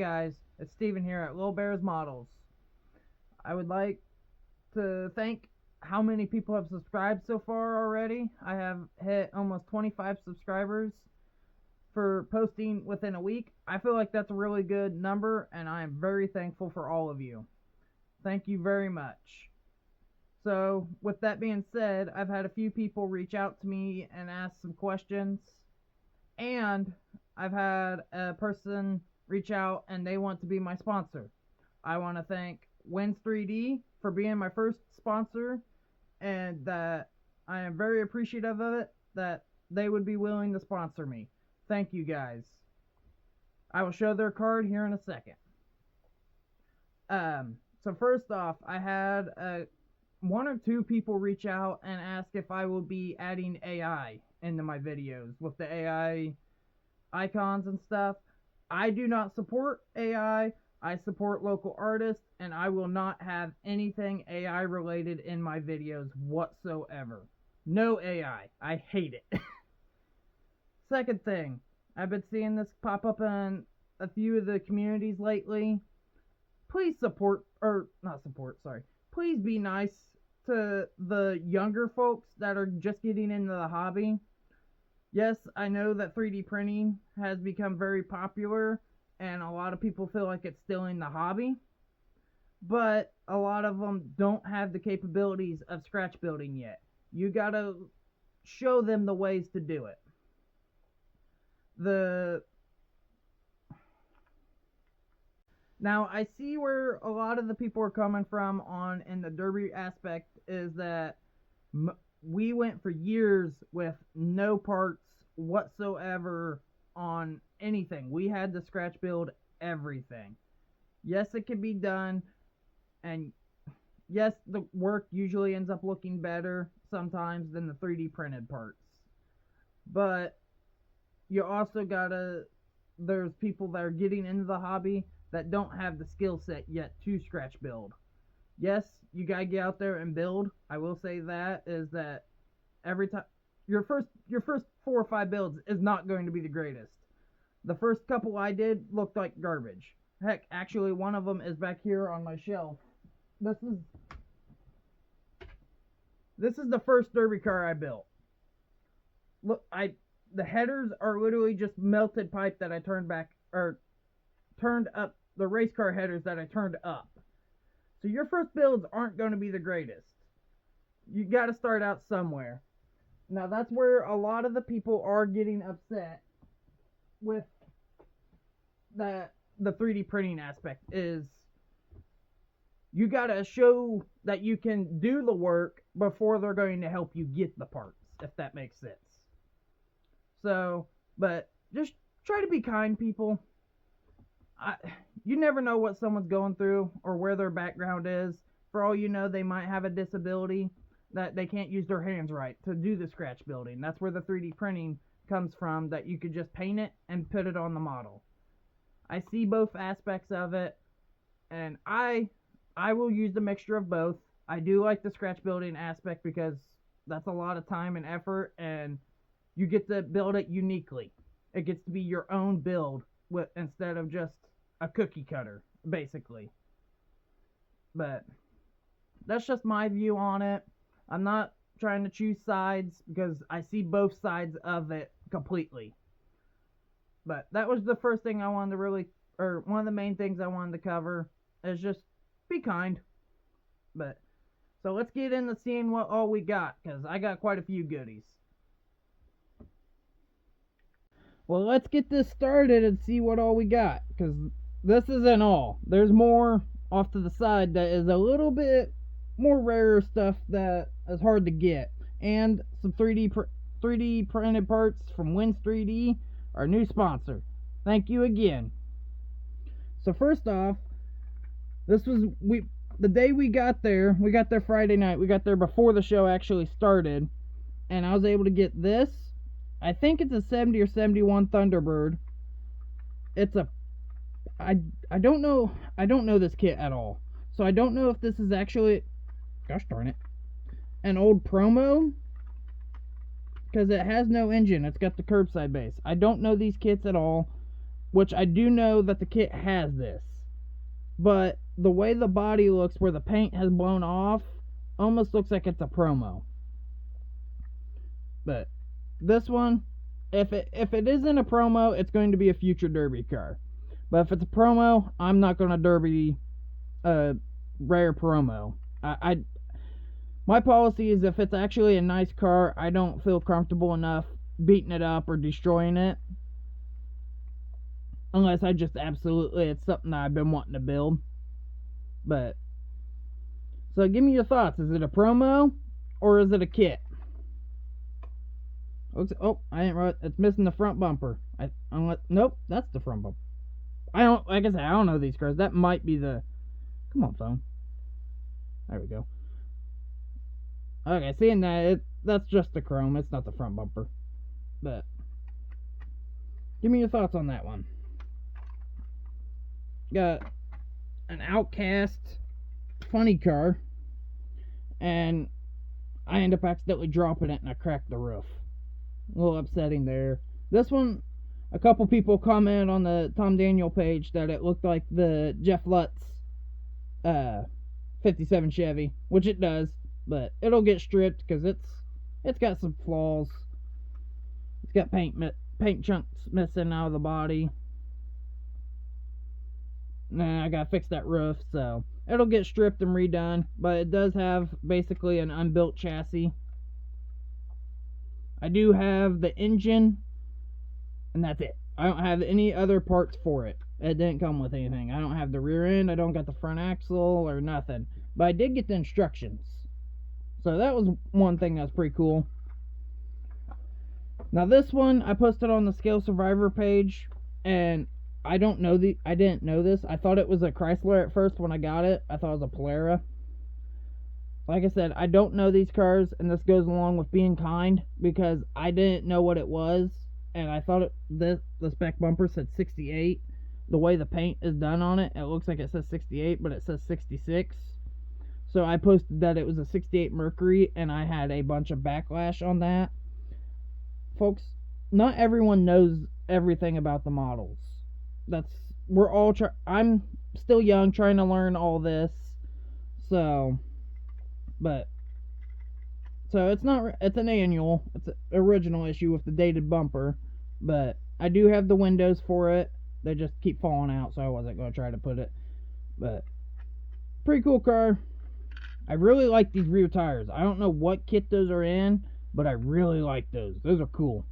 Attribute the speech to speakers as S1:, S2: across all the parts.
S1: guys, it's Steven here at Little Bears Models. I would like to thank how many people have subscribed so far already. I have hit almost 25 subscribers for posting within a week. I feel like that's a really good number, and I am very thankful for all of you. Thank you very much. So, with that being said, I've had a few people reach out to me and ask some questions, and I've had a person reach out and they want to be my sponsor. I want to thank Wins 3D for being my first sponsor, and that I am very appreciative of it that they would be willing to sponsor me. Thank you guys. I will show their card here in a second. So first off, I had one or two people reach out and ask if I will be adding AI into my videos with the AI icons and stuff. I do not support AI. I support local artists, and I will not have anything AI related in my videos whatsoever. No AI. I hate it. Second thing, I've been seeing this pop up in a few of the communities lately. Please please be nice to the younger folks that are just getting into the hobby. Yes, I know that 3D printing has become very popular, and a lot of people feel like it's stealing the hobby, but a lot of them don't have the capabilities of scratch building yet. You gotta show them the ways to do it. Now, I see where a lot of the people are coming from in the derby aspect is that we went for years with no parts whatsoever on anything. We had to scratch build everything. Yes, it can be done, and yes, the work usually ends up looking better sometimes than the 3D printed parts. But you also there's people that are getting into the hobby that don't have the skill set yet to scratch build. Yes, you gotta get out there and build. I will say that every time your first 4 or 5 builds is not going to be the greatest. The first couple I did looked like garbage. Heck, actually one of them is back here on my shelf. This is the first derby car I built. Look, the headers are literally just melted pipe that I turned up, the race car headers that I turned up. So your first builds aren't going to be the greatest. You got to start out somewhere. Now that's where a lot of the people are getting upset with the 3D printing aspect is you got to show that you can do the work before they're going to help you get the parts, if that makes sense. So, but just try to be kind, people. You never know what someone's going through or where their background is. For all you know, they might have a disability that they can't use their hands right to do the scratch building. That's where the 3D printing comes from, that you could just paint it and put it on the model. I see both aspects of it, and I will use the mixture of both. I do like the scratch building aspect because that's a lot of time and effort, and you get to build it uniquely. It gets to be your own build instead of just a cookie cutter, basically. But that's just my view on it. I'm not trying to choose sides because I see both sides of it completely. But that was the first thing I wanted to one of the main things I wanted to cover is just be kind. But so let's get into seeing what all we got, because I got quite a few goodies. Well, let's get this started and see what all we got, because this isn't all. There's more off to the side that is a little bit more rarer stuff that is hard to get. And some 3D printed parts from Wins 3D, our new sponsor. Thank you again. So first off, the day we got there Friday night. We got there before the show actually started, and I was able to get this. I think it's a 70 or 71 Thunderbird. I don't know this kit at all. So I don't know if this is actually, gosh darn it, an old promo, because it has no engine. It's got the curbside base. I don't know these kits at all. which I do know that the kit has this, but the way the body looks where the paint has blown off almost looks like it's a promo. But this one, if it isn't a promo, it's going to be a future derby car. But if it's a promo, I'm not going to derby a rare promo. My policy is if it's actually a nice car, I don't feel comfortable enough beating it up or destroying it. Unless I just absolutely, it's something that I've been wanting to build. But, so give me your thoughts. Is it a promo or is it a kit? Oh, I didn't write. It's missing the front bumper. Nope, that's the front bumper. Like I said, I don't know these cars. That might be the. Come on, phone. There we go. Okay, seeing that, that's just the chrome. It's not the front bumper. But, give me your thoughts on that one. Got an Outcast funny car, and I end up accidentally dropping it and I cracked the roof. A little upsetting there. This one, a couple people commented on the Tom Daniel page that it looked like the Jeff Lutz 57 Chevy, which it does, but it'll get stripped because it's got some flaws. It's got paint chunks missing out of the body. I gotta fix that roof, so it'll get stripped and redone, but it does have basically an unbuilt chassis. I do have the engine, and that's it. I don't have any other parts for it. It didn't come with anything. I don't have the rear end, I don't got the front axle or nothing, but I did get the instructions. So that was one thing that's pretty cool. Now this one, I posted on the Scale Survivor page, and I didn't know this. I thought it was a Chrysler at first when I got it. I thought it was a Polara. Like I said, I don't know these cars, and this goes along with being kind, because I didn't know what it was, and I thought the spec bumper said 68. The way the paint is done on it, it looks like it says 68, but it says 66. So I posted that it was a 68 Mercury, and I had a bunch of backlash on that. Folks, not everyone knows everything about the models. I'm still young, trying to learn all this. So it's an annual. It's an original issue with the dated bumper, but I do have the windows for it. They just keep falling out, so I wasn't going to try to put it. But pretty cool car. I really like these rear tires. I don't know what kit those are in, but I really like those. Those are cool.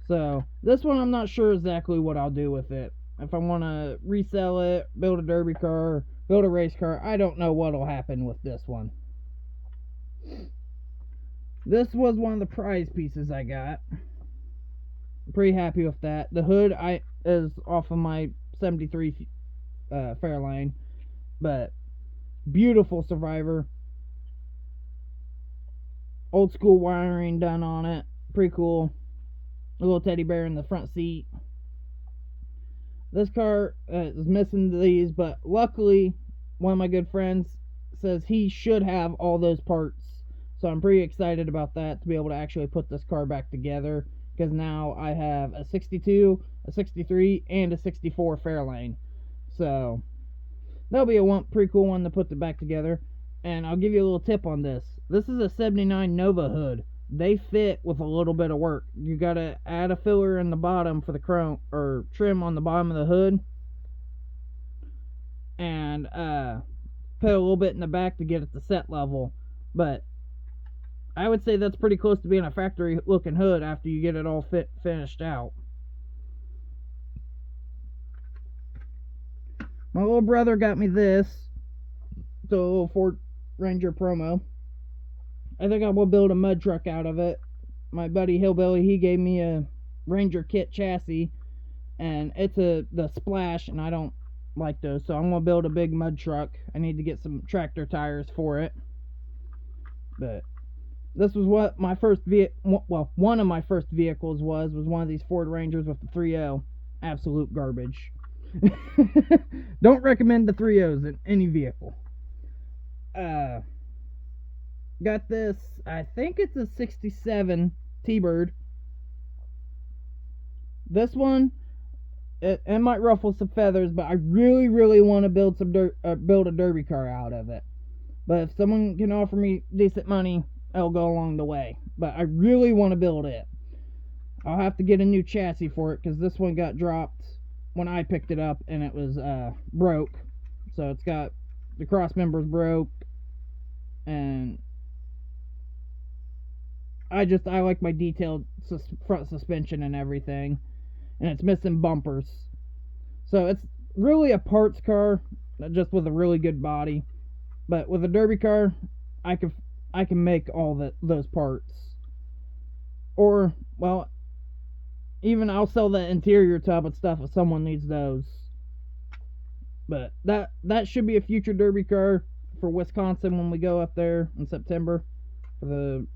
S1: So this one, I'm not sure exactly what I'll do with it. If I want to resell it, build a derby car, build a race car, I don't know what'll happen with this one. This was one of the prize pieces I got. I'm pretty happy with that. The hood is off of my 73 Fairlane, but beautiful Survivor. Old school wiring done on it. Pretty cool. A little teddy bear in the front seat. This car is missing these, but luckily one of my good friends says he should have all those parts. So I'm pretty excited about that, to be able to actually put this car back together, because now I have a 62, a 63, and a 64 Fairlane. So that'll be a pretty cool one to put back together. And I'll give you a little tip on this. This is a 79 Nova hood. They fit with a little bit of work. You gotta add a filler in the bottom for the chrome, or trim on the bottom of the hood, and put a little bit in the back to get it to set level. But I would say that's pretty close to being a factory looking hood after you get it all finished out. My little brother got me this, the little Ford Ranger promo. I think I will build a mud truck out of it. My buddy Hillbilly, he gave me a Ranger kit chassis, and it's the Splash, and I don't like those, so I'm going to build a big mud truck. I need to get some tractor tires for it. But this was what my first one of my first vehicles was one of these Ford Rangers with the 3.0. Absolute garbage. Don't recommend the 3.0s in any vehicle. Got this, I think it's a 67 T-Bird. This one, it might ruffle some feathers, but I really, really want to build build a derby car out of it. But if someone can offer me decent money, it'll go along the way. But I really want to build it. I'll have to get a new chassis for it because this one got dropped when I picked it up and it was broke. So it's got the cross members broke, and I like my detailed front suspension and everything, and it's missing bumpers. So it's really a parts car, just with a really good body. But with a derby car, I can make all those parts. Or, well, even I'll sell the interior tub and stuff if someone needs those. But that should be a future derby car for Wisconsin when we go up there in September for the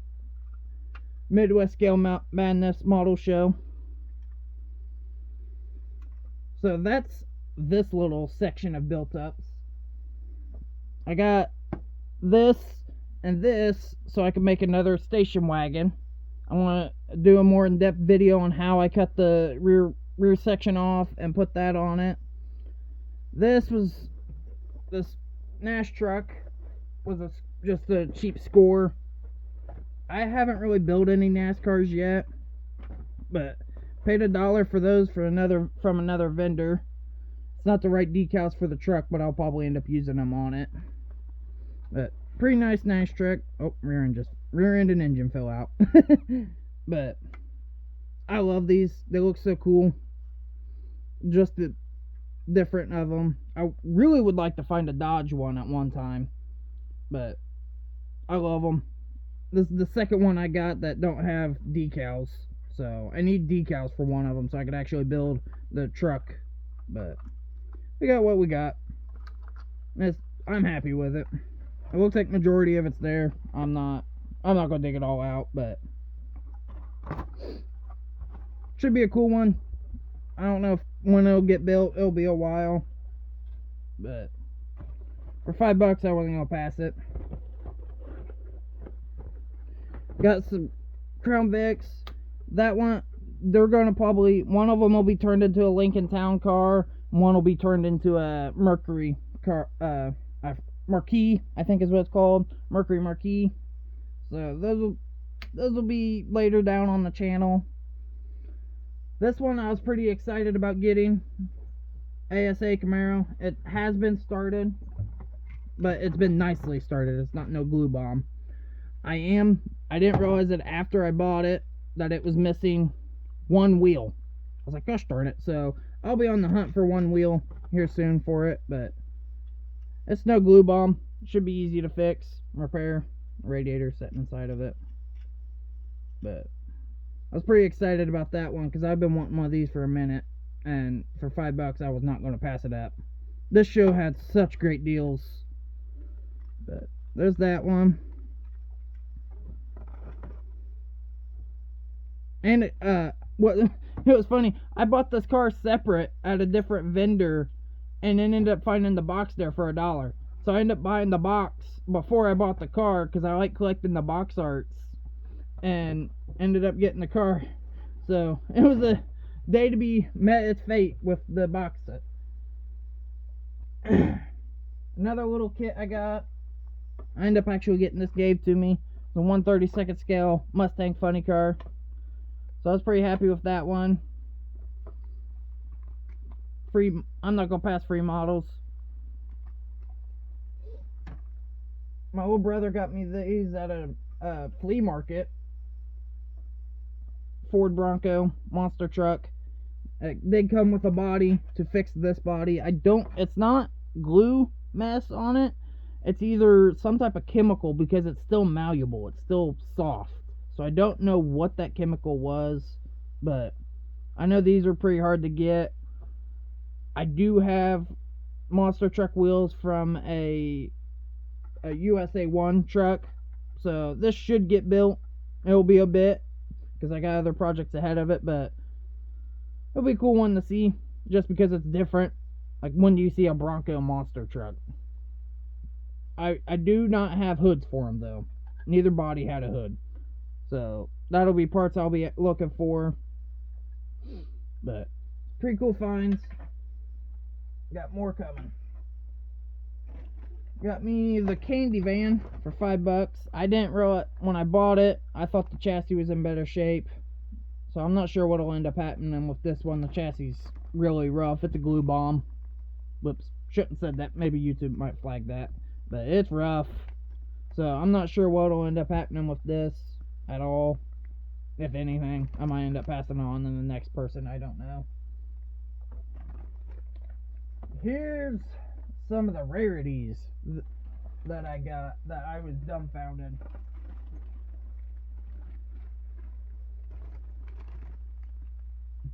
S1: Midwest Scale Madness model show. So that's this little section of built ups. I got this and this so I can make another station wagon. I want to do a more in-depth video on how I cut the rear section off and put that on it. This Nash truck was just a cheap score. I haven't really built any NASCARs yet, but paid $1 for those from another vendor. It's not the right decals for the truck, but I'll probably end up using them on it. But pretty nice Nash truck. Oh, rear end and engine fell out. But I love these. They look so cool. Just the different of them. I really would like to find a Dodge one at one time, but I love them. This is the second one I got that don't have decals, so I need decals for one of them so I could actually build the truck. But we got what we got. I'm happy with it. It looks like majority of it's there. I'm not gonna dig it all out, but should be a cool one. I don't know when it'll get built. It'll be a while, but for $5 I wasn't gonna pass it. Got some Crown Vics. That one, they're gonna probably, one of them will be turned into a Lincoln Town car. One will be turned into a Mercury car, Marquis, I think is what it's called, Mercury Marquis. So those will be later down on the channel. This one I was pretty excited about getting. ASA Camaro. It has been started, but it's been nicely started. It's not no glue bomb. I didn't realize that after I bought it that it was missing one wheel. I was like, gosh darn it. So I'll be on the hunt for one wheel here soon for it, but it's no glue bomb. It should be easy to fix, repair. Radiator sitting inside of it. But I was pretty excited about that one because I've been wanting one of these for a minute, and for $5 I was not going to pass it up. This show had such great deals. But there's that one. And it was funny. I bought this car separate at a different vendor, and then ended up finding the box there for $1. So I ended up buying the box before I bought the car because I like collecting the box arts, and ended up getting the car. So it was a day to be met its fate with the box set. Another little kit I got. I ended up actually getting this gave to me. The 1/32 scale Mustang funny car. So I was pretty happy with that one. I'm not gonna pass free models. My little brother got me these at a flea market. Ford Bronco monster truck. They come with a body to fix this body. It's not glue mess on it. It's either some type of chemical because it's still malleable. It's still soft. So I don't know what that chemical was, but I know these are pretty hard to get. I do have monster truck wheels from a USA 1 truck, so this should get built. It'll be a bit because I got other projects ahead of it, but it'll be a cool one to see just because it's different. Like, when do you see a Bronco monster truck? I do not have hoods for them though. Neither body had a hood, so that'll be parts I'll be looking for. But Pretty cool finds. Got more coming. Got me the candy van for $5. I didn't realize when I bought it, I thought the chassis was in better shape. So I'm not sure what'll end up happening with this one. The chassis is really rough. It's a glue bomb. Whoops. Shouldn't have said that. Maybe YouTube might flag that. But it's rough. So I'm not sure what'll end up happening with this at all. If anything, I might end up passing on to the next person. I don't know. Here's some of the rarities that I got that I was dumbfounded.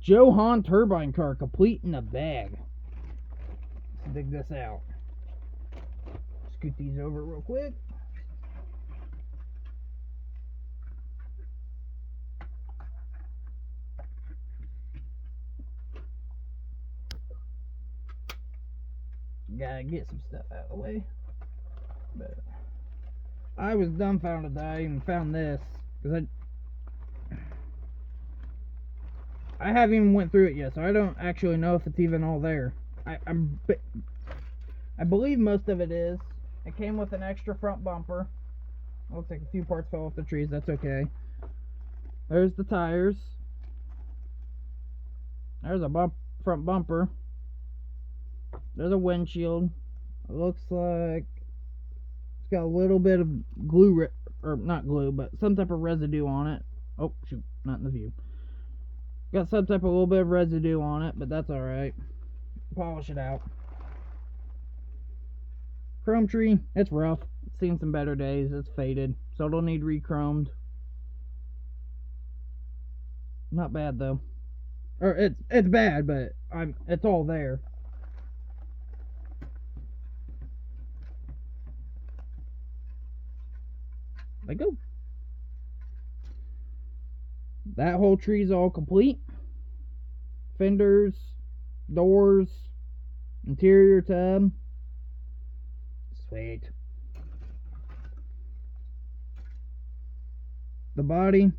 S1: Johan turbine car complete in a bag. Let's dig this out. Scoot these over real quick. Gotta get some stuff out of the way. But I was dumbfounded that I even found this, because I haven't even went through it yet, so I don't actually know if it's even all there. I believe most of it is. It came with an extra front bumper. Looks like a few parts fell off the trees. That's okay. There's the tires. There's a front bumper. There's a windshield. It looks like it's got a little bit of glue, or not glue, but some type of residue on it. Oh, shoot, not in the view. Got some type of little bit of residue on it, but that's alright. Polish it out. Chrome tree, it's rough. It's seen some better days. It's faded, so it'll need re-chromed. Not bad though. Or it's bad, but it's all there. There you go. That whole tree's all complete. Fenders, doors, interior tub. Sweet. The body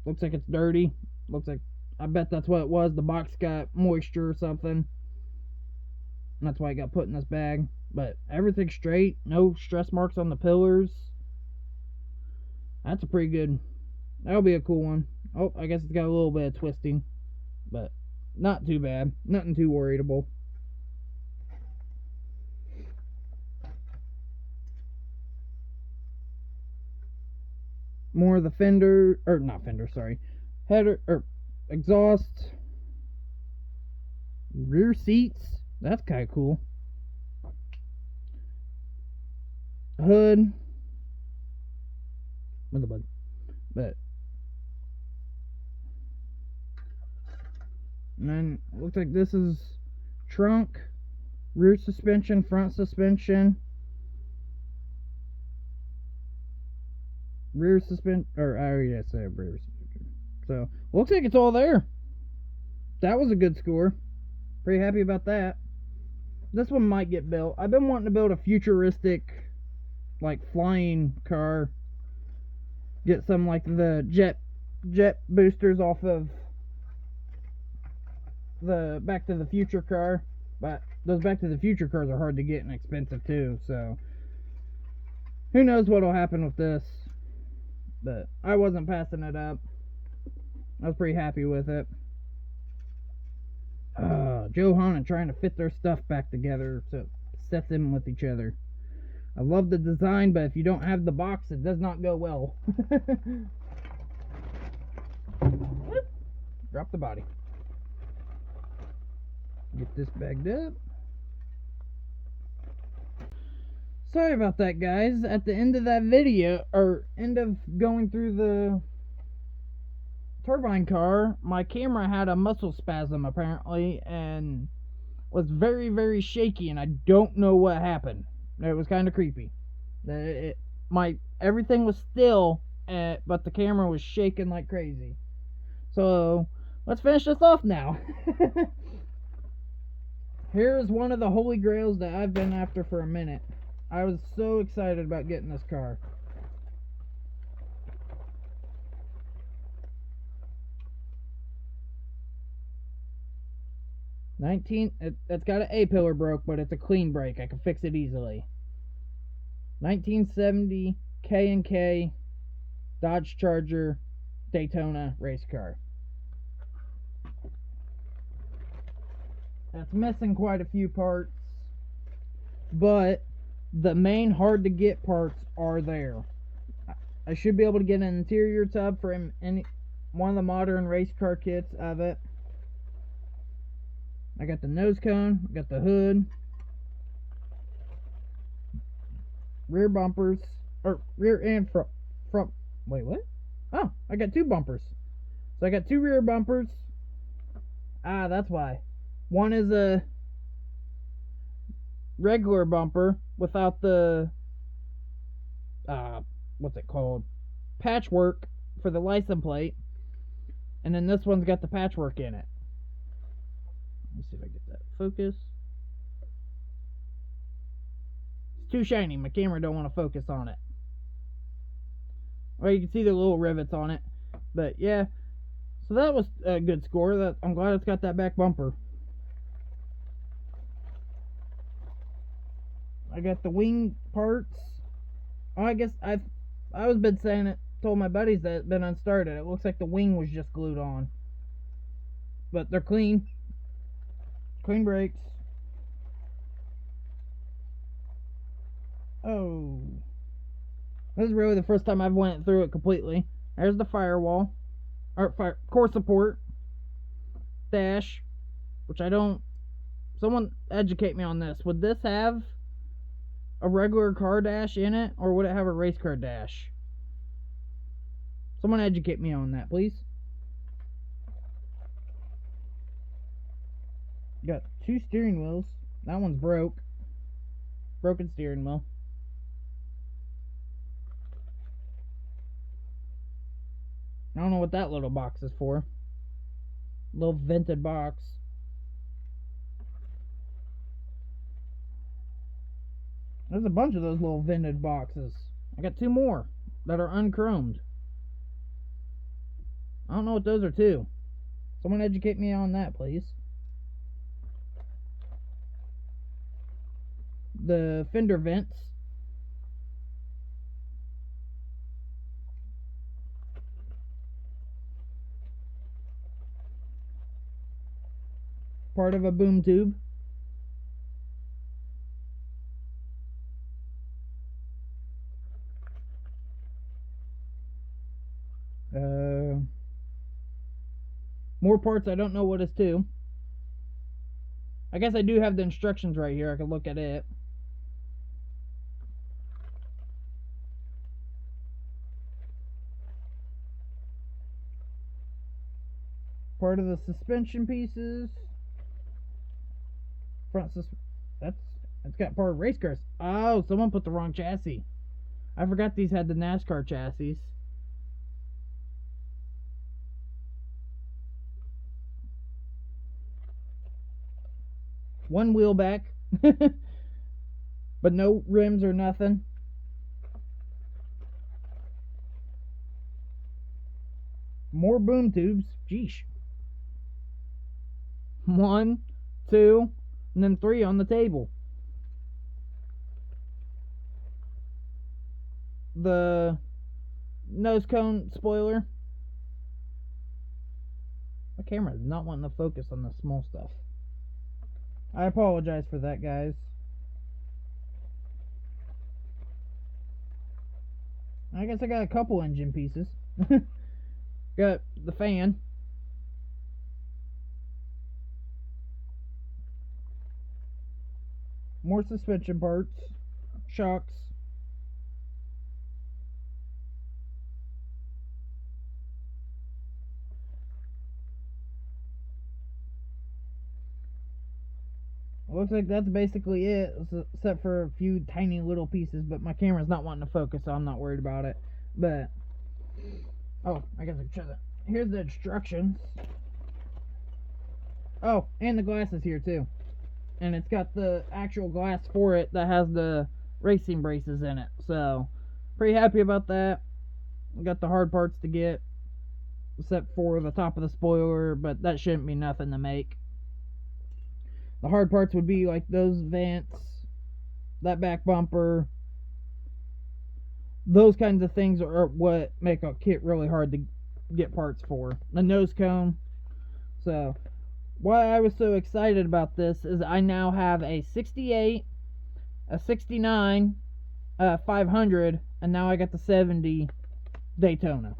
S1: looks like it's dirty. Looks like, I bet that's what it was. The box got moisture or something. And that's why it got put in this bag. But everything's straight. No stress marks on the pillars. That's a pretty good. That'll be a cool one. Oh, I guess it's got a little bit of twisting. But not too bad. Nothing too worriedable. More of the fender, or not fender, sorry. Header, or exhaust. Rear seats. That's kind of cool. Hood. With the bug. But. And then it looks like this is trunk, rear suspension, front suspension, rear suspension, or I already said rear suspension. So looks like it's all there. That was a good score. Pretty happy about that. This one might get built. I've been wanting to build a futuristic, like, flying car. Get some like the jet boosters off of the Back to the Future car, but those Back to the Future cars are hard to get and expensive too, so who knows what'll happen with this. But I wasn't passing it up. I was pretty happy with it. Johan and trying to fit their stuff back together to set them with each other. I love the design, but if you don't have the box, it does not go well. Drop the body. Get this bagged up. Sorry about that, guys. At the end of that video, or end of going through the turbine car, my camera had a muscle spasm apparently and was very, very shaky, and I don't know what happened. It was kind of creepy. Everything was still, but the camera was shaking like crazy. So let's finish this off now. Here's one of the holy grails that I've been after for a minute. I was so excited about getting this car. It's got an A-pillar broke, but it's a clean break. I can fix it easily. 1970 K&K Dodge Charger Daytona race car. That's missing quite a few parts, but the main hard to get parts are there. I should be able to get an interior tub for any one of the modern race car kits of it. I got the nose cone, I got the hood, rear bumpers, or rear and front. Wait, what? Oh, I got two bumpers. So I got two rear bumpers. Ah, that's why. One is a regular bumper without the what's it called? Patchwork for the license plate. And then this one's got the patchwork in it. Let's see if I get that focus. It's too shiny. My camera don't want to focus on it. Well, you can see the little rivets on it. But yeah. So that was a good score. I'm glad it's got that back bumper. I got the wing parts. Oh, I guess I was been saying it. Told my buddies that it's been unstarted. It looks like the wing was just glued on. But they're clean. Clean brakes. Oh. This is really the first time I've went through it completely. There's the firewall. Or core support. Dash. Which I don't... Someone educate me on this. Would this have a regular car dash in it? Or would it have a race car dash? Someone educate me on that, please. Got two steering wheels. That one's broke. Broken steering wheel. I don't know what that little box is for. Little vented box. There's a bunch of those little vented boxes. I got two more that are unchromed. I don't know what those are to. Someone educate me on that, please. The fender vents. Part of a boom tube. More parts I don't know what it's to. I guess I do have the instructions right here. I can look at it. Part of the suspension pieces. It's got part of race cars. Oh, someone put the wrong chassis. I forgot these had the NASCAR chassis. One wheel back. But no rims or nothing. More boom tubes. Jeesh. 1, 2, and then 3 on the table. The nose cone spoiler. My camera is not wanting to focus on the small stuff. I apologize for that, guys. I guess I got a couple engine pieces. Got the fan. More suspension parts. Shocks. Looks like that's basically it, except for a few tiny little pieces, but my camera's not wanting to focus, so I'm not worried about it. But, oh, I guess I can show that. Here's the instructions. Oh, and the glass is here too. And it's got the actual glass for it that has the racing braces in it. So, pretty happy about that. Got the hard parts to get, except for the top of the spoiler, but that shouldn't be nothing to make. The hard parts would be like those vents, that back bumper. Those kinds of things are what make a kit really hard to get parts for. The nose cone. So, why I was so excited about this is I now have a 68, a 69, a 500, and now I got the 70 Daytona.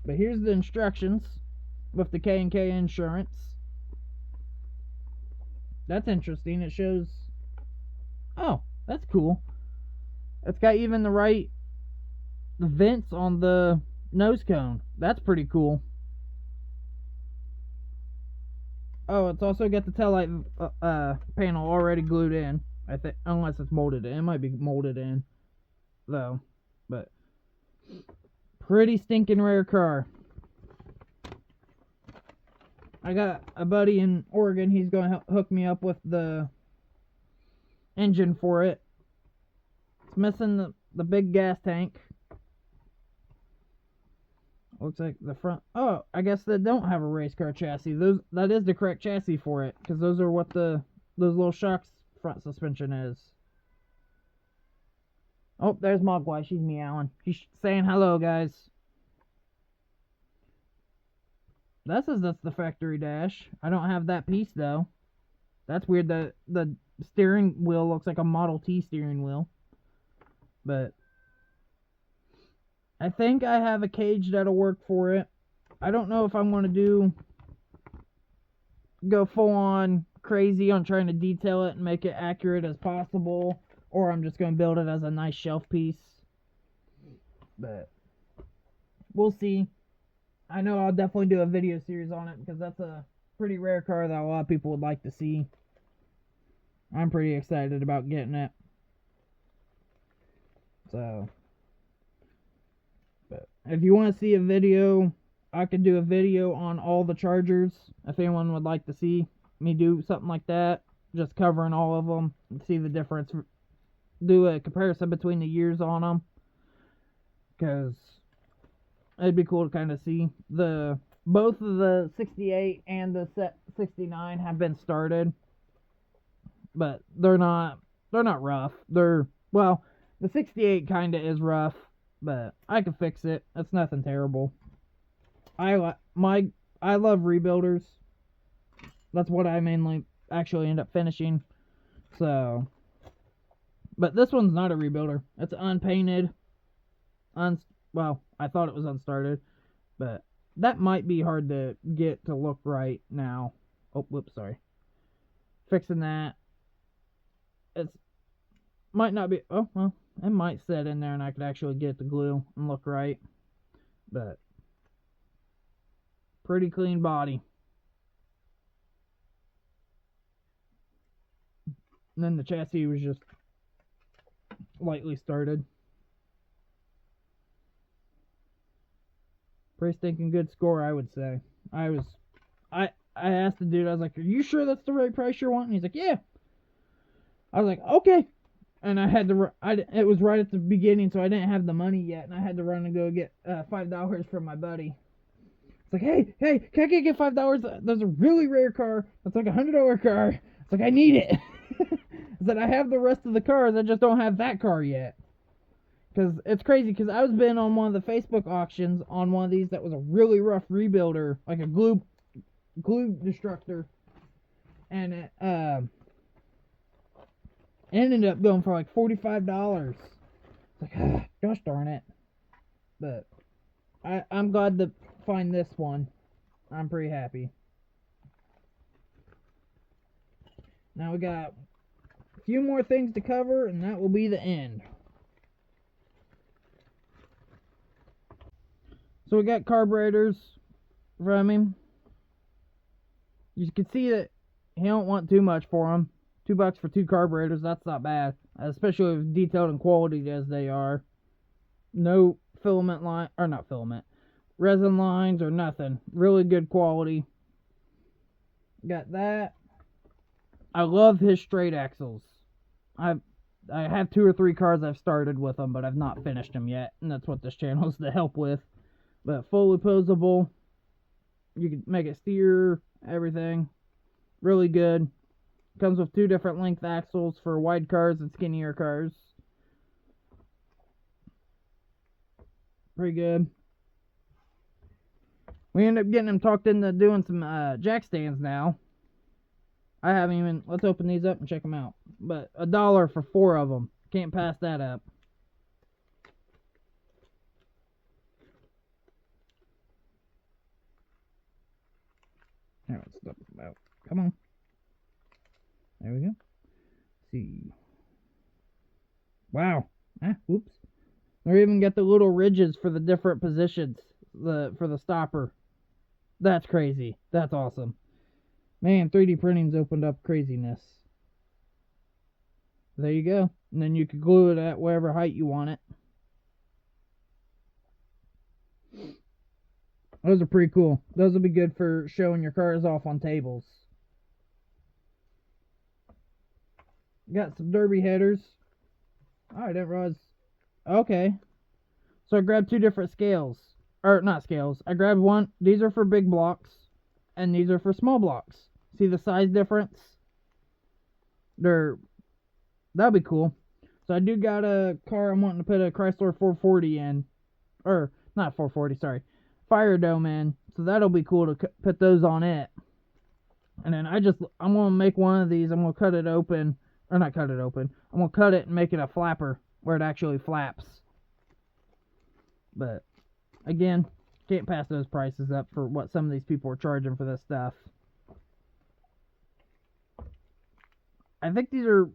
S1: But here's the instructions with the K&K insurance. That's interesting. It shows... Oh, that's cool. It's got even the right vents on the nose cone. That's pretty cool. Oh, it's also got the taillight panel already glued in. I think, unless it's molded in. It might be molded in, though. But pretty stinking rare car. I got a buddy in Oregon. He's going to hook me up with the engine for it. It's missing the big gas tank. Looks like the front... Oh, I guess they don't have a race car chassis. That is the correct chassis for it, because those are what those little shocks front suspension is. Oh, there's Mogwai. She's meowing. She's saying hello, guys. That says that's the factory dash. I don't have that piece, though. That's weird. The steering wheel looks like a Model T steering wheel. But I think I have a cage that'll work for it. I don't know if I'm going to go full on crazy on trying to detail it and make it accurate as possible, or I'm just going to build it as a nice shelf piece. But we'll see. I know I'll definitely do a video series on it because that's a pretty rare car that a lot of people would like to see. I'm pretty excited about getting it. So, but if you want to see a video, I could do a video on all the Chargers. If anyone would like to see me do something like that, just covering all of them and see the difference. Do a comparison between the years on them, because it'd be cool to kind of see. Both of the 68 and the 69 have been started, but they're not rough. Well, the 68 kind of is rough, but I can fix it. It's nothing terrible. I love rebuilders. That's what I mainly actually end up finishing. So, but this one's not a rebuilder. It's unpainted. Well, I thought it was unstarted, but that might be hard to get to look right now. Oh, whoops, sorry. Fixing that. It might not be... Oh, well, it might set in there and I could actually get the glue and look right. But pretty clean body. And then the chassis was just lightly started. Pretty stinking good score, I would say. I asked the dude, I was like, "Are you sure that's the right price you want?" And he's like, "Yeah." I was like, "Okay." And I had to, it was right at the beginning, so I didn't have the money yet, and I had to run and go get $5 from my buddy. It's like, hey, can I get $5? There's a really rare car. It's like $100 car. It's like, I need it. I said, I have the rest of the cars, I just don't have that car yet. Because it's crazy, because I was been on one of the Facebook auctions on one of these that was a really rough rebuilder, like a glue destructor. And it ended up going for like $45. It's like, gosh darn it. But I'm glad to find this one. I'm pretty happy. Now we got a few more things to cover, and that will be the end. So we got carburetors from him. You can see that he don't want too much for them. $2 for 2 carburetors, that's not bad. Especially with detailed and quality as they are. No filament line, or not filament, resin lines or nothing. Really good quality. Got that. I love his straight axles. I have 2 or 3 cars I've started with them, but I've not finished them yet. And that's what this channel is to help with. But fully posable. You can make it steer, everything. Really good. Comes with 2 different length axles for wide cars and skinnier cars. Pretty good. We end up getting him talked into doing some jack stands now. I haven't even... Let's open these up and check them out. But $1 for 4 of them. Can't pass that up. Now let's dump them out. Come on. There we go. Let's see. Wow. Whoops. They even got the little ridges for the different positions for the stopper. That's crazy. That's awesome. Man, 3D printing's opened up craziness. There you go. And then you can glue it at whatever height you want it. Those are pretty cool. Those will be good for showing your cars off on tables. Got some derby headers. Oh, I didn't realize. Okay. So I grabbed 2 different scales. Or, not scales. I grabbed one. These are for big blocks. And these are for small blocks. See the size difference? That'll be cool. So I do got a car I'm wanting to put a Chrysler 440 in. Or, not 440, sorry. Fire Dome in. So that'll be cool to put those on it. And then I'm going to make one of these. I'm going to cut it open. Or not cut it open. I'm going to cut it and make it a flapper where it actually flaps. But, again, can't pass those prices up for what some of these people are charging for this stuff. I think these are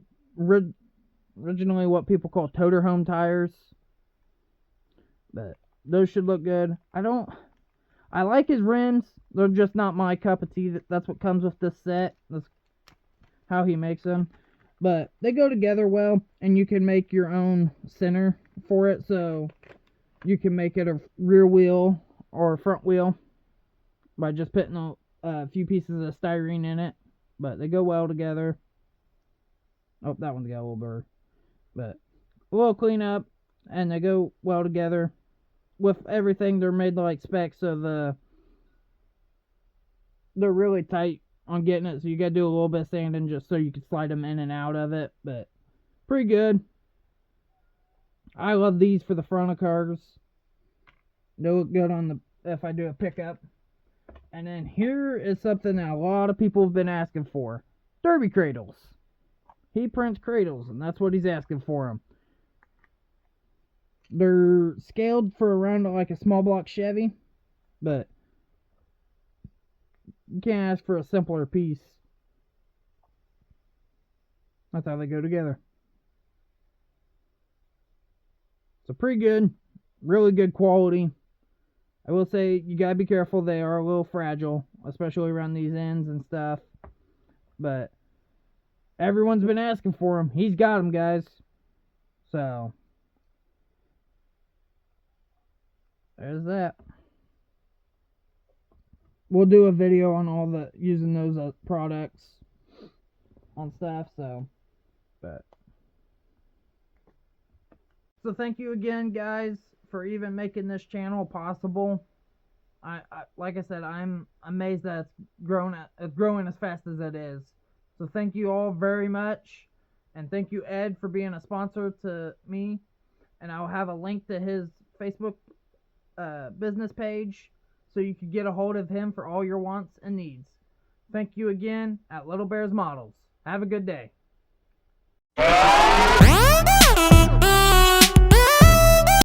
S1: originally what people call toter home tires. But those should look good. I like his rims. They're just not my cup of tea. That's what comes with this set. That's how he makes them. But they go together well, and you can make your own center for it. So you can make it a rear wheel or a front wheel by just putting a few pieces of styrene in it. But they go well together. Oh, that one's got a little burr. But a little cleanup, and they go well together. With everything, they're made like specs, so they're really tight on getting it, so you gotta do a little bit of sanding just so you can slide them in and out of it. But pretty good. I love these for the front of cars. They look good on if I do a pickup. And then here is something that a lot of people have been asking for. Derby cradles. He prints cradles, and that's what he's asking for them. They're scaled for around like a small block Chevy, but you can't ask for a simpler piece. That's how they go together. So pretty good. Really good quality. I will say you gotta be careful. They are a little fragile, especially around these ends and stuff. But everyone's been asking for them. He's got them, guys. So there's that. We'll do a video on using those products on stuff. So thank you again, guys, for even making this channel possible. I like I said, I'm amazed that it's growing as fast as it is. So thank you all very much, and thank you, Ed, for being a sponsor to me. And I'll have a link to his Facebook business page so you can get a hold of him for all your wants and needs. Thank you again at Little Bears Models. Have a good day.